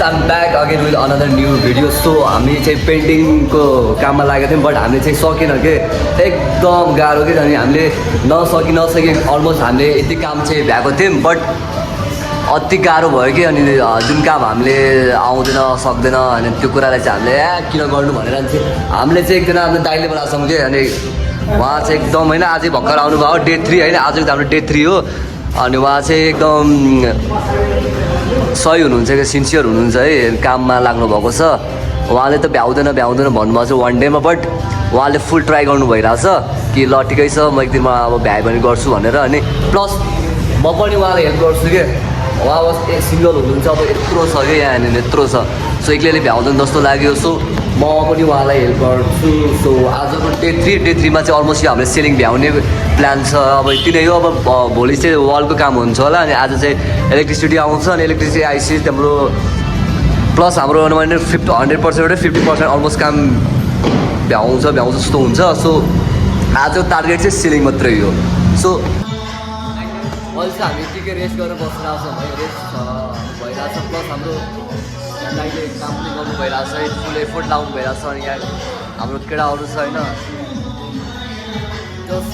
I'm back again with another new video. So हामी चाहिँ पेन्टिङको काममा लागेको थियौँ बट हामीले चाहिँ सकेन के एकदम गाह्रो के अनि हामीले नसके अलमोस्ट हामीले यति काम चाहिँ भ्याएको थियौँ बट अति गाह्रो भयो कि अनि जुन काम हामीले आउँदैन सक्दैन अनि त्यो कुरालाई चाहिँ हामीले किन गर्नु भनेर चाहिँ हामीले चाहिँ एकजना हाम्रो दाइले बोलाएको छौँ कि अनि उहाँ चाहिँ एकदम होइन अझै भर्खर आउनुभयो डे 3 होइन आजको हाम्रो डे 3 हो अनि उहाँ चाहिँ एकदम सही हुनुहुन्छ कि सिन्सियर हुनुहुन्छ है काममा लाग्नु भएको छ उहाँले त भ्याउँदैन भन्नुभएको छ वान डेमा बट उहाँले फुल ट्राई गर्नु भइरहेछ कि ल ठिकै छ म एक दिनमा अब भ्याए भने गर्छु भनेर अनि प्लस म पनि उहाँलाई हेल्प गर्छु कि उहाँ बस सिङ्गल हुनुहुन्छ अब यत्रो छ कि यहाँनिर यत्रो छ सो एक्लैले भ्याउँदैन जस्तो लाग्यो सो म पनि उहाँलाई हेल्प गर्छु सो आजको डे 3मा चाहिँ अलमोस्ट हामीले सेलिङ भ्याउने प्लान छ अब यति नै हो अब भोलि चाहिँ वालको काम हुन्छ होला अनि आज चाहिँ इलेक्ट्रिसिटी आउँछ अनि इलेक्ट्रिसिटी आइसकेपछि हाम्रो प्लस हाम्रो 100%बाट 50% अलमोस्ट काम भ्याउँछ जस्तो हुन्छ सो आजको टार्गेट चाहिँ सेलिङ मात्रै हो सो अहिले चाहिँ हामी के रेस्ट गरेर बसिरहेको छ है रेस्ट भइरहेछ प्लस हाम्रो दाइले काम पनि गर्नु भइरहेछ है फुल एफोर्ट लाउनु भइरहेछ अनि यहाँ हाम्रो केटाहरू छ होइन जस्ट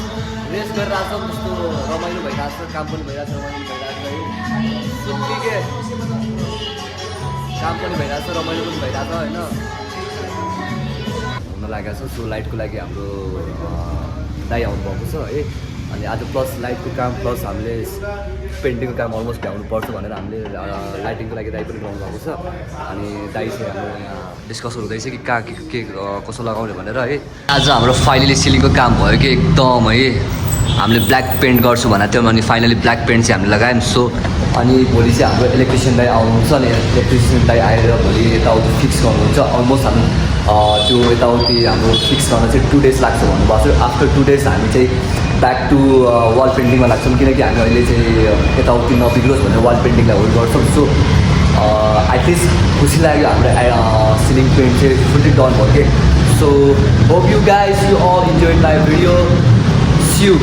रेस्ट गरिरहेछ त्यस्तो रमाइलो भइरहेछ काम पनि भइरहेछ रमाइलो भइरहेछ है काम पनि भइरहेछ रमाइलो पनि भइरहेछ होइन हुन लागेको छ सो लाइटको लागि हाम्रो दाइ आउनुभएको छ है अनि आज प्लस लाइटको काम प्लस हामीले पेन्टिङको काम अलमोस्ट भ्याउनु पर्छ भनेर हामीले लाइटिङको लागि दाइ पनि लगाउनु भएको छ अनि दाइ चाहिँ हाम्रो यहाँ डिस्कसन हुँदैछ कि कहाँ के कसो लगाउने भनेर है आज हाम्रो फाइनली सिलिङको काम भयो कि एकदम है हामीले ब्ल्याक पेन्ट गर्छु भनेको थियौँ अनि फाइनली ब्ल्याक पेन्ट चाहिँ हामीले लगायौँ सो अनि भोलि चाहिँ हाम्रो इलेक्ट्रिसियन दाइ आउनुहुन्छ अनि इलेक्ट्रिसियन दाइ आएर भोलि यताउति फिक्स गर्नुहुन्छ अलमोस्ट हामी त्यो यताउति हाम्रो फिक्स गर्न चाहिँ 2 डेज लाग्छ भन्नुभएको थियो आफ्टर 2 डेज हामी चाहिँ ब्याक टु वाल पेन्टिङमा लाग्छौँ किनकि हामी अहिले चाहिँ यताउति नबिग्रोस् भनेर वाल पेन्टिङलाई होल्ड गर्छौँ सो एटलिस्ट खुसी लाग्यो हाम्रो सिलिङ पेन्ट चाहिँ फुल्ली डन भयो कि so hope you guys you all enjoyed my video see you